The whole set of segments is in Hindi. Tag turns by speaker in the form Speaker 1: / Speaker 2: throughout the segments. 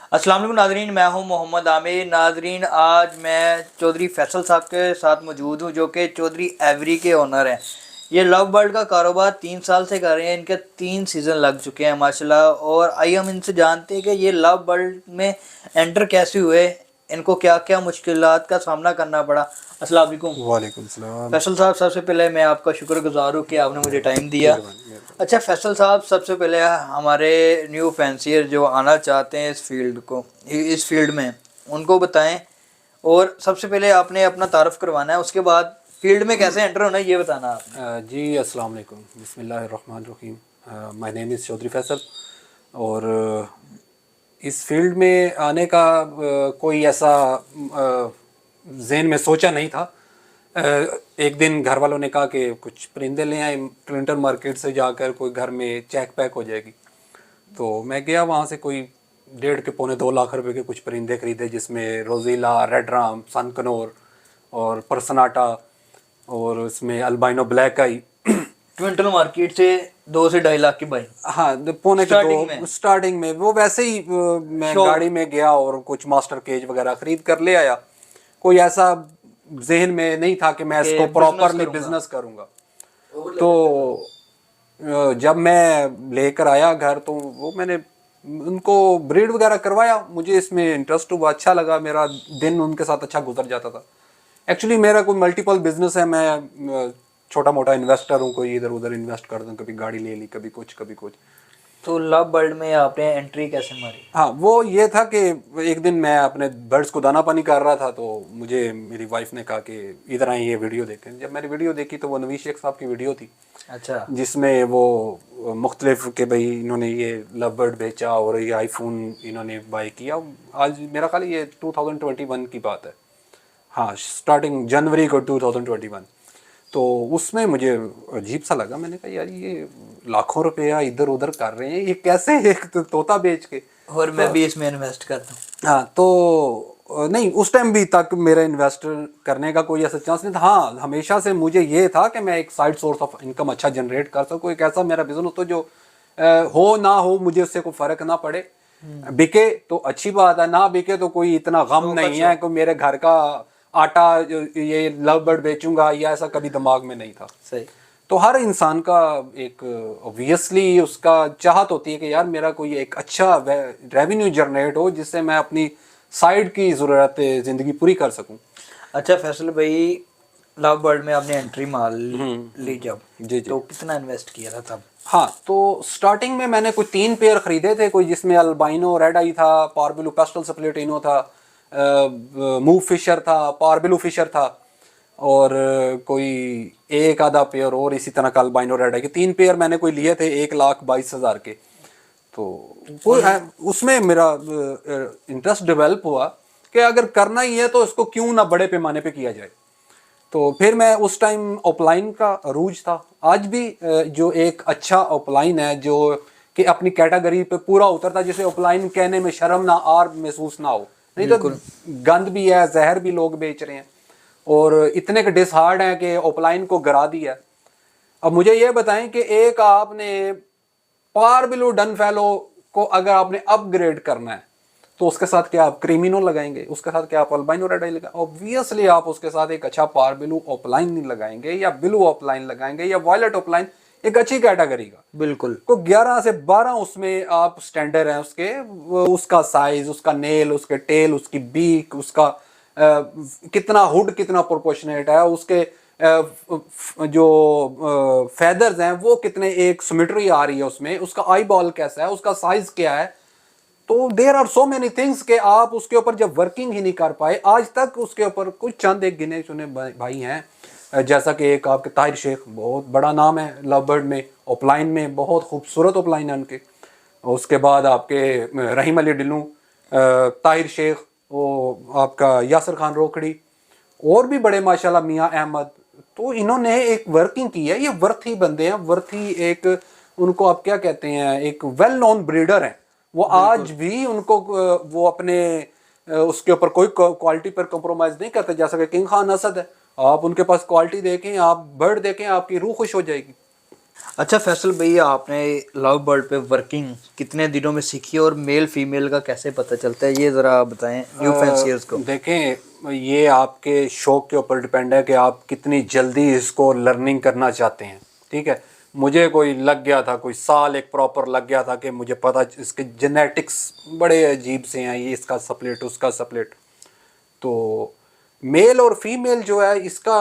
Speaker 1: अस्सलाम वालेकुम नाजरीन, मैं हूं मोहम्मद आमिर। नाजरीन, आज मैं चौधरी फैसल साहब के साथ मौजूद हूं जो कि चौधरी एवरी के ओनर हैं। ये लव बर्ड का कारोबार 3 साल से कर रहे हैं। इनके 3 सीज़न लग चुके हैं माशाल्लाह। और आइए हम इनसे जानते हैं कि ये लव बर्ड में एंटर कैसे हुए, इनको क्या क्या मुश्किलात का सामना करना पड़ा। अस्सलाम वालेकुम
Speaker 2: वालेकुम सलाम।
Speaker 1: फैसल साहब, सबसे पहले मैं आपका शुक्रगुजार हूँ कि आपने मुझे टाइम दिया।
Speaker 2: मेहरबानी मेहरबानी।
Speaker 1: अच्छा फैसल साहब, सबसे पहले हमारे न्यू फैंसियर जो आना चाहते हैं इस फील्ड में, उनको बताएं। और सबसे पहले आपने अपना तारफ़ करवाना है, उसके बाद फील्ड में कैसे एंटर होना है ये बताना आपने।
Speaker 2: जी अस्सलाम वालेकुम, बिस्मिल्लाहिर्रहमानिर्रहीम। My name is Chaudhary Faisal. और इस फील्ड में आने का कोई ऐसा जहन में सोचा नहीं था। एक दिन घर वालों ने कहा कि कुछ परिंदे ले आए क्लिंटन मार्केट से जाकर, कोई घर में चेक पैक हो जाएगी। तो मैं गया वहाँ से, कोई 1.5 से 2 लाख रुपए के कुछ परिंदे खरीदे, जिसमें रोजीला, रेड राम, सनकनोर और परसनाटा, और उसमें अल्बाइनो ब्लैक आई।
Speaker 1: ट्विंटल मार्केट से 2 से 2.5 लाख की बाई
Speaker 2: हाँ, पौने के
Speaker 1: स्टार्टिंग में।
Speaker 2: दो स्टार्टिंग में वो वैसे ही मैं
Speaker 1: शौक।
Speaker 2: गाड़ी में गया और कुछ मास्टर केज वगैरह खरीद कर ले आया। कोई ऐसा जहन में नहीं था कि मैं
Speaker 1: के
Speaker 2: इसको
Speaker 1: बिजनेस
Speaker 2: प्रॉपरली
Speaker 1: करूंगा।
Speaker 2: बिजनेस करूंगा। तो जब मैं लेकर आया घर, तो वो मैंने उनको ब्रीड वगैरह करवाया। मुझे इसमें इंटरेस्ट हुआ, अच्छा लगा, मेरा दिन उनके साथ अच्छा गुजर जाता था। एक्चुअली मेरा कोई मल्टीपल बिजनेस है। मैं छोटा मोटा इन्वेस्टर हूँ, कोई इधर उधर इन्वेस्ट कर दूँ, कभी गाड़ी ले ली, कभी कुछ कभी कुछ।
Speaker 1: तो लव बर्ड में आपने एंट्री कैसे मारी?
Speaker 2: हाँ, वो ये था कि एक दिन मैं अपने बर्ड्स को दाना पानी कर रहा था, तो मुझे मेरी वाइफ ने कहा कि इधर आए, ये वीडियो देखें। जब मैंने वीडियो देखी तो वो नवीद शेख साहब की वीडियो थी,
Speaker 1: अच्छा।
Speaker 2: जिसमें वो मुख्तलिफ के भाई इन्होंने ये लव बर्ड बेचा और ये आईफोन इन्होंने बाई किया। आज मेरा ख्याल है ये 2021 की बात है। हाँ, स्टार्टिंग जनवरी को 2021। तो उसमें मुझे अजीब सा लगा। मैंने कहा यार, ये लाखों रुपया इधर उधर कर रहे हैं, ये कैसे एक तोता बेच के।
Speaker 1: और मैं
Speaker 2: तो
Speaker 1: भी इसमें इन्वेस्ट करता हूँ।
Speaker 2: हाँ, तो नहीं, उस टाइम भी तक मेरा इन्वेस्टर करने का कोई ऐसा चांस नहीं था। हाँ, हमेशा से मुझे ये था कि मैं एक साइड सोर्स ऑफ इनकम अच्छा जनरेट कर सकूँ, एक ऐसा मेरा बिजनेस हो जो हो ना हो मुझे उससे कोई फर्क ना पड़े। बिके तो अच्छी बात है, ना बिके तो कोई इतना गम
Speaker 1: शौक का
Speaker 2: नहीं है
Speaker 1: शौक।
Speaker 2: कि मेरे घर का आटा ये लव बर्ड बेचूंगा, या ऐसा कभी दिमाग में नहीं था।
Speaker 1: सही।
Speaker 2: तो हर इंसान का एक ऑब्वियसली उसका चाहत होती है कि यार मेरा कोई एक अच्छा रेवेन्यू जनरेट हो, जिससे मैं अपनी साइड की ज़रूरत ज़िंदगी पूरी कर सकूं।
Speaker 1: अच्छा फैसल भाई, लव बर्ड में आपने एंट्री मार ली जब,
Speaker 2: जी जी।
Speaker 1: तो कितना इन्वेस्ट किया था तब?
Speaker 2: हाँ, तो स्टार्टिंग में मैंने कोई 3 पेयर खरीदे थे, कोई जिसमें अल्बाइनो रेड आई था, पारबिलू पेस्टल स्प्लिटिनो था, मूव फिशर था, पारबिलू फिशर था, और कोई एक आधा पेयर और इसी तरह का अल्बाइनो रेड आई के 3 पेयर मैंने कोई लिए थे 1,22,000 के। तो वो उसमें मेरा इंटरेस्ट डेवलप हुआ कि अगर करना ही है तो इसको क्यों ना बड़े पैमाने पे किया जाए। तो फिर मैं उस टाइम ऑफलाइन का अरूज था। आज भी जो एक अच्छा ऑफलाइन है जो कि अपनी कैटेगरी पे पूरा उतरता, जिसे ऑफलाइन कहने में शर्म ना आर महसूस ना हो। नहीं तो
Speaker 1: बिल्कुल।
Speaker 2: गंद भी है, जहर भी लोग बेच रहे हैं, और इतने के डिसहार्ड हैं कि ऑफलाइन को गिरा दिया। अब मुझे ये बताएं कि एक आपने पार बिलो डन फैलो को अगर आपने अपग्रेड करना है, तो उसके साथ क्या आप क्रीमिनो लगाएंगे, उसके साथ क्या आप अल्बाइनो रेड आई लगाएंगे? ऑब्वियसली आप उसके साथ एक अच्छा पार बिलू ऑफलाइन नहीं लगाएंगे, या बिलू ऑफलाइन लगाएंगे, या वॉयलेट ऑफलाइन, एक अच्छी कैटेगरी का।
Speaker 1: बिल्कुल।
Speaker 2: को 11 से 12 उसमें आप स्टैंडर्ड हैं उसके, उसका साइज, उसका नेल, उसके टेल, उसकी बीक, उसका कितना हुड कितना प्रोपोर्शनेट है, उसके जो फेदर्स हैं वो कितने, एक सिमेट्री आ रही है उसमें, उसका आई बॉल कैसा है, उसका साइज क्या है। तो there are so many things के आप उसके ऊपर जब वर्किंग ही नहीं कर पाए आज तक, उसके ऊपर कुछ चंद एक गिने चुने भाई हैं, जैसा कि एक आपके ताहिर शेख, बहुत बड़ा नाम है लव बर्ड में, ऑफलाइन में बहुत खूबसूरत ऑफलाइन है उनके। उसके बाद आपके रहीम अली डिल्लू, ताहिर शेख, वो आपका यासर खान रोकड़ी, और भी बड़े माशाल्लाह मियाँ अहमद। तो इन्होंने एक वर्किंग की है, ये वर्थी बंदे हैं, वर्थी एक, उनको आप क्या कहते हैं, एक वेल नोन ब्रीडर हैं। वो आज
Speaker 1: बिल्कुल।
Speaker 2: भी उनको वो अपने उसके ऊपर कोई क्वालिटी पर कॉम्प्रोमाइज नहीं करते, जैसा कि किंग खान असद है। आप उनके पास क्वालिटी देखें, आप बर्ड देखें, आपकी रूह खुश हो जाएगी।
Speaker 1: अच्छा फैसल भैया, आपने लव बर्ड पे वर्किंग कितने दिनों में सीखी और मेल फीमेल का कैसे पता चलता है, ये ज़रा आप बताएं न्यू फैंसियर्स को।
Speaker 2: देखें, ये आपके शौक के ऊपर डिपेंड है कि आप कितनी जल्दी इसको लर्निंग करना चाहते हैं। ठीक है, मुझे कोई लग गया था, कोई साल एक प्रॉपर लग गया था कि मुझे पता इसके जेनेटिक्स बड़े अजीब से हैं, ये इसका सप्लेट उसका सप्लेट। तो मेल और फीमेल जो है इसका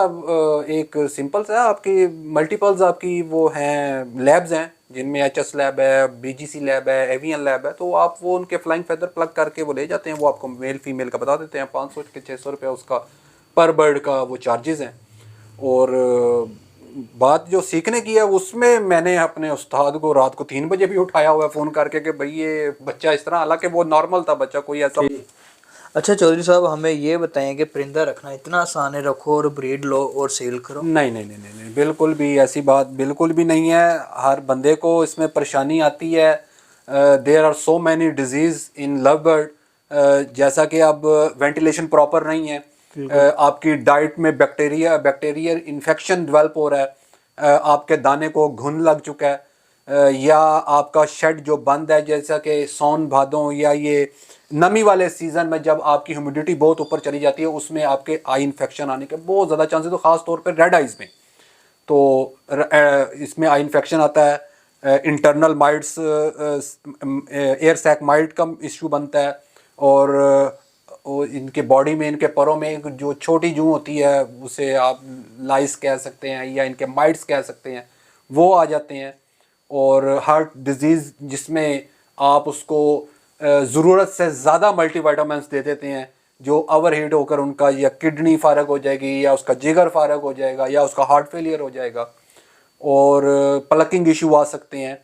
Speaker 2: एक सिंपल सा है, आपकी मल्टीपल्स आपकी वो हैं, लैब्स हैं जिनमें एचएस लैब है, बीजीसी लैब है, एवियन लैब है। तो आप वो उनके फ्लाइंग फेदर प्लग करके वो ले जाते हैं, वो आपको मेल फीमेल का बता देते हैं। 500 के 600 रुपये उसका पर बर्ड का वो चार्जेस हैं। और बात जो सीखने की है उसमें मैंने अपने उस्ताद को रात को 3 बजे भी उठाया हुआ है फ़ोन करके कि भाई ये बच्चा इस तरह, हालांकि वो नॉर्मल था बच्चा, कोई ऐसा।
Speaker 1: अच्छा चौधरी साहब, हमें ये बताएं कि परिंदा रखना इतना आसान है, रखो और ब्रीड लो और सेल करो?
Speaker 2: नहीं नहीं नहीं नहीं नहीं, बिल्कुल भी ऐसी बात बिल्कुल भी नहीं है। हर बंदे को इसमें परेशानी आती है। There are so many diseases in love bird. जैसा कि अब वेंटिलेशन प्रॉपर नहीं है, आपकी डाइट में बैक्टीरियल इन्फेक्शन डेवलप हो रहा है, आपके दाने को घुन लग चुका है, या आपका शेड जो बंद है, जैसा कि सौन भादों या ये नमी वाले सीज़न में जब आपकी ह्यूमिडिटी बहुत ऊपर चली जाती है, उसमें आपके आई इन्फेक्शन आने के बहुत ज़्यादा चांसेस, तो ख़ास तौर पे रेड आइज़ में। तो इसमें आई इन्फेक्शन आता है, internal mites, air sac mite का इशू बनता है। और इनके बॉडी में, इनके परों में एक जो छोटी जूं होती है, उसे आप लाइस कह सकते हैं या इनके माइट्स कह सकते हैं, वो आ जाते हैं। और हार्ट डिजीज़ जिसमें आप उसको ज़रूरत से ज़्यादा मल्टीविटामिन्स दे देते हैं, जो ओवरहीट होकर उनका या किडनी फारग हो जाएगी, या उसका जिगर फारग हो जाएगा, या उसका हार्ट फेलियर हो जाएगा, और प्लकिंग इशू आ सकते हैं।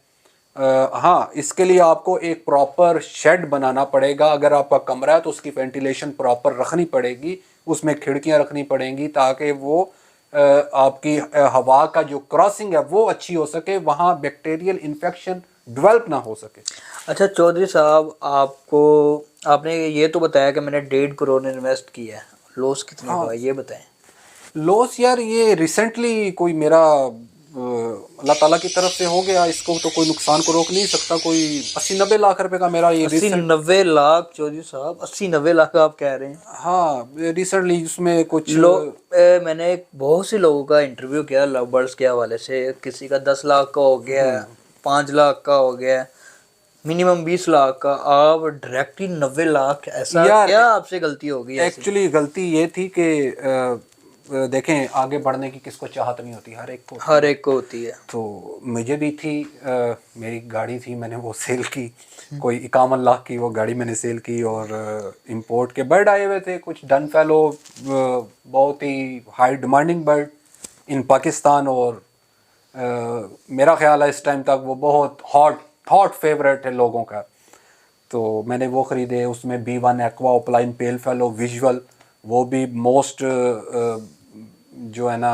Speaker 2: हाँ, इसके लिए आपको एक प्रॉपर शेड बनाना पड़ेगा। अगर आपका कमरा है तो उसकी वेंटिलेशन प्रॉपर रखनी पड़ेगी, उसमें खिड़कियां रखनी पड़ेंगी, ताकि वो आपकी हवा का जो क्रॉसिंग है वो अच्छी हो सके, वहाँ बैक्टीरियल इन्फेक्शन डेवलप ना हो सके।
Speaker 1: अच्छा चौधरी साहब, आपने ये तो बताया कि मैंने 1.5 करोड़ इन्वेस्ट किया है, लॉस कितना हुआ ये बताएं।
Speaker 2: लॉस यार, ये रिसेंटली कोई मेरा अल्लाह ताला की तरफ से हो गया, इसको तो कोई नुकसान को रोक नहीं सकता। कोई 80-90 लाख रुपए का मेरा ये
Speaker 1: 80-90 लाख? चौधरी साहब 80-90 लाख आप कह रहे हैं?
Speaker 2: हाँ, रिसेंटली उसमें कुछ
Speaker 1: मैंने बहुत से लोगों का इंटरव्यू किया लव बर्ड्स के हवाले से, किसी का 10 लाख का हो गया, 5 लाख का हो गया, मिनिमम 20 लाख का। आप डायरेक्टली 90 लाख, ऐसा क्या आपसे गलती हो गई?
Speaker 2: एक्चुअली गलती ये थी कि देखें, आगे बढ़ने की किसको चाहत नहीं होती, हर एक को
Speaker 1: होती है।
Speaker 2: तो मुझे भी थी। मेरी गाड़ी थी, मैंने वो सेल की, कोई 51 लाख की वो गाड़ी मैंने सेल की। और इंपोर्ट के बर्ड आए हुए थे कुछ डन फेलो, बहुत ही high demanding bird in Pakistan. और मेरा ख्याल है इस टाइम तक वो बहुत हॉट फेवरेट है लोगों का। तो मैंने वो ख़रीदे, उसमें B1 एक्वा ओपलाइन पेल फेलो विजुअल, वो भी मोस्ट जो है ना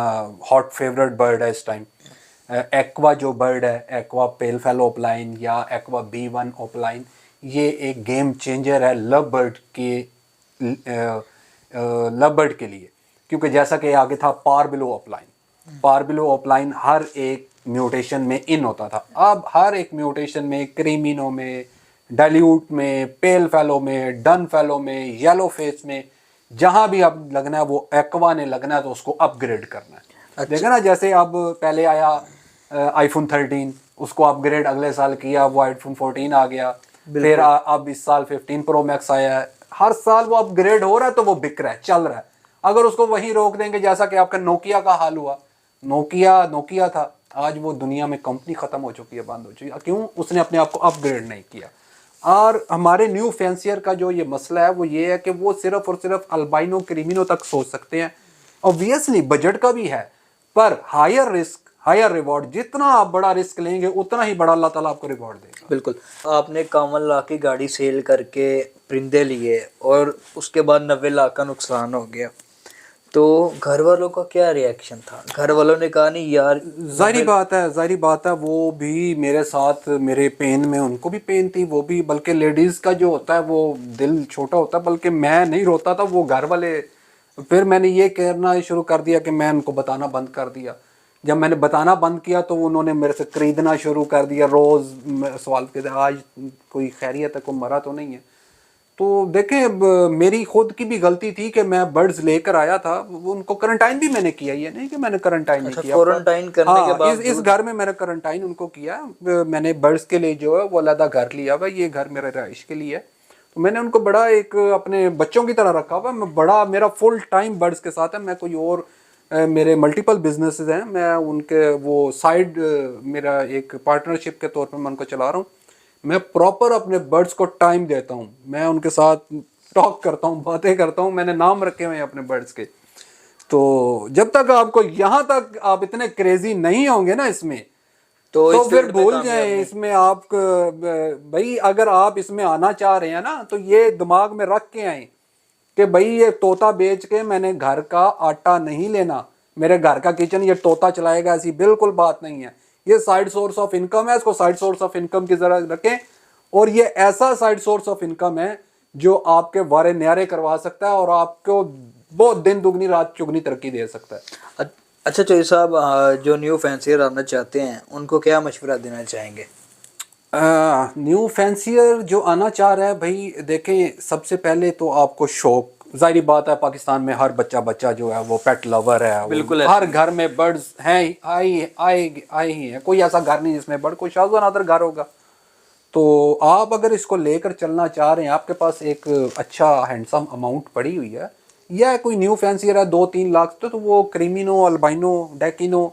Speaker 2: हॉट फेवरेट बर्ड है इस टाइम। एक्वा जो बर्ड है, एक्वा पेल फेलो ओपलाइन या एक्वा B1 ओपलाइन, ये एक गेम चेंजर है लव बर्ड के लिए। क्योंकि जैसा कि आगे था पारबिलो ओपलाइन, हर एक म्यूटेशन में इन होता था। अब हर एक म्यूटेशन में, क्रीमिनो में, डाइल्यूट में, पेल फेलो में, डन फेलो में, येलो फेस में, जहां भी अब लगना है वो एक्वा ने लगना है, तो उसको अपग्रेड करना है। अच्छा। देखा ना, जैसे अब पहले आया iPhone 13, उसको अपग्रेड अगले साल किया, वो iPhone 14 आ गया। फिर अब इस साल 15 Pro Max आया है। हर साल वो अपग्रेड हो रहा है, तो वो बिक रहा है, चल रहा है। अगर उसको वहीं रोक देंगे, जैसा कि आपका नोकिया का हाल हुआ, नोकिया था, आज वो दुनिया में कंपनी खत्म हो चुकी है, बंद हो चुकी है। क्यों? उसने अपने आप को अपग्रेड नहीं किया। और हमारे न्यू फैंसियर का जो ये मसला है वो ये है कि वो सिर्फ और सिर्फ अल्बाइनो क्रीमिनो तक सोच सकते हैं। ऑब्वियसली बजट का भी है, पर हायर रिस्क हायर रिवॉर्ड। जितना आप बड़ा रिस्क लेंगे उतना ही बड़ा अल्लाह ताला आपको रिवॉर्ड देगा।
Speaker 1: बिल्कुल। आपने 51 लाख की गाड़ी सेल करके परिंदे लिए और उसके बाद 90 लाख का नुकसान हो गया, तो घर वालों का क्या रिएक्शन था? घर वालों ने कहा नहीं यार?
Speaker 2: जाहिर बात है, वो भी मेरे साथ, मेरे पेन में उनको भी पेन थी, वो भी। बल्कि लेडीज़ का जो होता है वो दिल छोटा होता है, बल्कि मैं नहीं रोता था, वो घर वाले। फिर मैंने ये कहना शुरू कर दिया कि मैं उनको बताना बंद कर दिया। जब मैंने बताना बंद किया तो उन्होंने मेरे से खरीदना शुरू कर दिया। रोज़ सवाल करते आज कोई खैरियत है, कोई मरा तो नहीं है। तो देखें, मेरी खुद की भी गलती थी कि मैं बर्ड्स लेकर आया था, उनको क्वारंटाइन भी मैंने किया, ये नहीं कि मैंने क्वारंटाइन नहीं किया।
Speaker 1: क्वारंटाइन करने के
Speaker 2: हाँ, इस
Speaker 1: बाद
Speaker 2: घर में मैंने क्वारंटाइन उनको किया। मैंने बर्ड्स के लिए जो है वो अलग घर लिया हुआ, ये घर मेरे रहाइश के लिए है। तो मैंने उनको बड़ा एक अपने बच्चों की तरह रखा हुआ। मैं बड़ा, मेरा फुल टाइम बर्ड्स के साथ है। मैं कोई और मेरे मल्टीपल बिजनेसेस हैं, मैं उनके वो साइड मेरा एक पार्टनरशिप के तौर पर मैं उनको चला रहा हूँ। मैं प्रॉपर अपने बर्ड्स को टाइम देता हूँ, मैं उनके साथ टॉक करता हूँ, बातें करता हूँ। मैंने नाम रखे हुए हैं अपने बर्ड्स के। तो जब तक आपको यहाँ तक आप इतने क्रेजी नहीं होंगे ना इसमें,
Speaker 1: तो
Speaker 2: तो
Speaker 1: इस
Speaker 2: फिर
Speaker 1: फील्ड में
Speaker 2: भूल
Speaker 1: कामयाब
Speaker 2: जाएं
Speaker 1: नहीं।
Speaker 2: इसमें। आप भाई अगर आप इसमें आना चाह रहे हैं ना, तो ये दिमाग में रख के आए कि भाई ये तोता बेच के मैंने घर का आटा नहीं लेना, मेरे घर का किचन ये तोता चलाएगा, ऐसी बिल्कुल बात नहीं है। ये साइड सोर्स ऑफ इनकम है, इसको साइड सोर्स ऑफ इनकम की जरा रखें। और ये ऐसा साइड सोर्स ऑफ इनकम है जो आपके वारे न्यारे करवा सकता है और आपको बहुत दिन दुगनी रात चुगनी तरक्की दे सकता है।
Speaker 1: अच्छा चौधरी साहब, जो न्यू फैंसियर आना चाहते हैं उनको क्या मशवरा देना चाहेंगे?
Speaker 2: न्यू फैंसियर जो आना चाह रहा है, भाई देखें, सबसे पहले तो आपको शौक, जाहिर बात है पाकिस्तान में हर बच्चा जो है वो पेट लवर है।
Speaker 1: बिल्कुल
Speaker 2: हर घर में बर्ड्स हैं, आए ही हैं। कोई ऐसा घर नहीं जिसमें बर्ड, कोई शाज़ नादर घर होगा। तो आप अगर इसको लेकर चलना चाह रहे हैं, आपके पास एक अच्छा हैंडसम अमाउंट पड़ी हुई है, या कोई न्यू फैंसियर है 2-3 लाख, तो वो क्रीमिनो, अल्बाइनो, डेकिनो,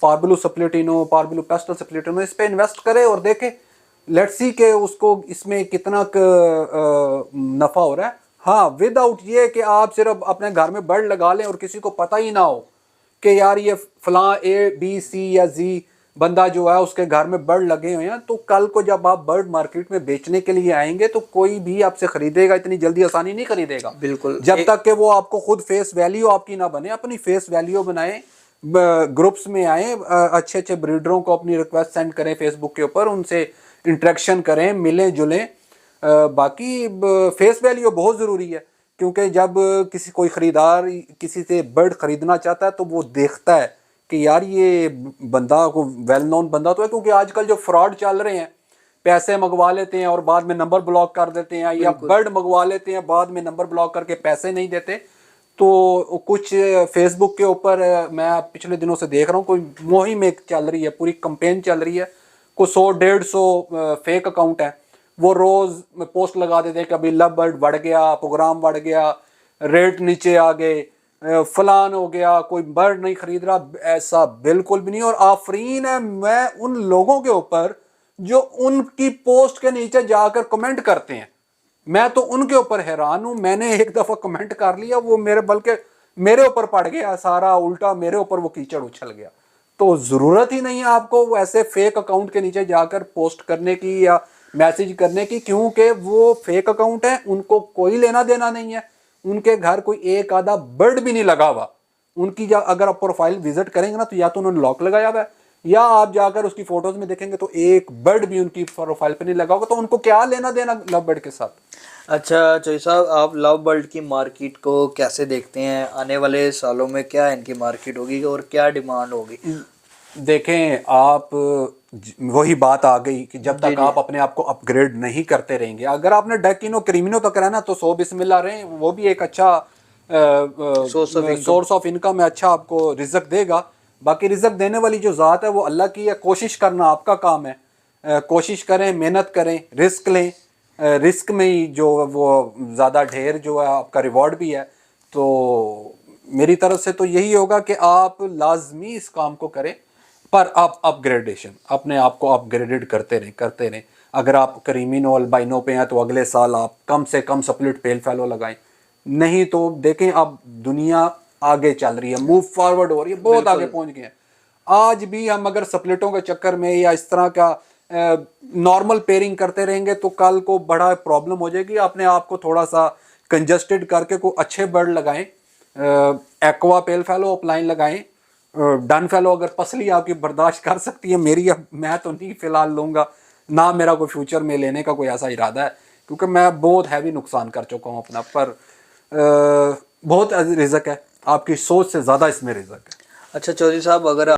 Speaker 2: पार्बुलो सप्लिटिनो, पार्बुलो पेस्टल सप्लिटिनो, इस पे इन्वेस्ट करे और देखे, लेट्स सी के उसको इसमें कितना नफा हो रहा है। हाँ, विदाउट ये कि आप सिर्फ अपने घर में बर्ड लगा लें और किसी को पता ही ना हो कि यार ये फलां ABC या Z बंदा जो है उसके घर में बर्ड लगे हुए हैं। तो कल को जब आप बर्ड मार्केट में बेचने के लिए आएंगे तो कोई भी आपसे खरीदेगा, इतनी जल्दी आसानी नहीं खरीदेगा।
Speaker 1: बिल्कुल।
Speaker 2: जब तक कि वो आपको खुद फेस वैल्यू आपकी ना बने। अपनी फेस वैल्यू बनाएं, ग्रुप्स में आए, अच्छे अच्छे ब्रीडरों को अपनी रिक्वेस्ट सेंड करें फेसबुक के ऊपर, उनसे इंटरेक्शन करें, मिलें जुलें। बाकी फेस वैल्यू बहुत ज़रूरी है, क्योंकि जब किसी कोई ख़रीदार किसी से बर्ड ख़रीदना चाहता है तो वो देखता है कि यार ये बंदा को वेल नोन बंदा तो है। क्योंकि आजकल जो फ्रॉड चल रहे हैं, पैसे मंगवा लेते हैं और बाद में नंबर ब्लॉक कर देते हैं, या बर्ड मंगवा लेते हैं बाद में नंबर ब्लॉक करके पैसे नहीं देते। तो कुछ फेसबुक के ऊपर मैं पिछले दिनों से देख रहा हूँ, कोई मुहिम एक चल रही है, पूरी कंपेन चल रही है। कोई 100-150 फेक अकाउंट है, वो रोज़ पोस्ट लगा देते हैं कि अभी लव बर्ड बढ़ गया, प्रोग्राम बढ़ गया, रेट नीचे आ गए, फलान हो गया, कोई बर्ड नहीं खरीद रहा। ऐसा बिल्कुल भी नहीं। और आफरीन है मैं उन लोगों के ऊपर जो उनकी पोस्ट के नीचे जाकर कमेंट करते हैं, मैं तो उनके ऊपर हैरान हूं। मैंने एक दफा कमेंट कर लिया, वो मेरे बल्कि मेरे ऊपर पड़ गया सारा, उल्टा मेरे ऊपर वो कीचड़ उछल गया। तो जरूरत ही नहीं है आपको वो ऐसे फेक अकाउंट के नीचे जाकर पोस्ट करने की या मैसेज करने की, क्योंकि वो फेक अकाउंट है, उनको कोई लेना देना नहीं है। उनके घर कोई एक आधा बर्ड भी नहीं लगा हुआ। उनकी अगर आप प्रोफाइल विजिट करेंगे ना, तो या तो उन्होंने लॉक लगाया हुआ है, या आप जाकर उसकी फोटोज में देखेंगे तो एक बर्ड भी उनकी प्रोफाइल पे नहीं लगा होगा। तो उनको क्या लेना देना लव बर्ड के साथ।
Speaker 1: अच्छा चौधरी साहब, आप लव बर्ड की मार्केट को कैसे देखते हैं? आने वाले सालों में क्या इनकी मार्केट होगी और क्या डिमांड होगी?
Speaker 2: देखें, आप वही बात आ गई कि जब तक आप अपने आप को अपग्रेड नहीं करते रहेंगे, अगर आपने डेकिनो क्रीमिनो तक रहना तो 100 बिस्मिल्लाह रहें, वो भी एक अच्छा सोर्स ऑफ इनकम है, अच्छा आपको रिजक देगा। बाकी रिजक देने वाली जो ज़ात है वो अल्लाह की है। कोशिश करना आपका काम है, कोशिश करें, मेहनत करें, रिस्क लें। रिस्क में ही जो वो ज़्यादा ढेर जो है आपका रिवॉर्ड भी है। तो मेरी तरफ से तो यही होगा कि आप लाजमी इस काम को करें, पर आप अपग्रेडेशन अपने आप को अपग्रेडेड करते रहें। अगर आप क्रीमिनो अल्बाइनो पे हैं तो अगले साल आप कम से कम स्प्लिट पेल फैलो लगाएं। नहीं तो देखें, अब दुनिया आगे चल रही है, मूव फॉरवर्ड हो रही है, बहुत आगे पहुंच गए हैं। आज भी हम अगर स्प्लिटों के चक्कर में या इस तरह का नॉर्मल पेयरिंग करते रहेंगे तो कल को बड़ा प्रॉब्लम हो जाएगी। अपने आप को थोड़ा सा कंजस्टेड करके कोई अच्छे बर्ड लगाएं, एक्वा पेल फैलो अपलाइन लगाएं, डन फैलो अगर पसली आपकी बर्दाश्त कर सकती है। मेरी मैं तो नहीं फिलहाल लूँगा, ना मेरा कोई फ्यूचर में लेने का कोई ऐसा इरादा है, क्योंकि मैं बहुत हैवी नुकसान कर चुका हूँ अपना। पर बहुत रिजक है, आपकी सोच से ज़्यादा इसमें रिजक है।
Speaker 1: अच्छा चौधरी साहब, अगर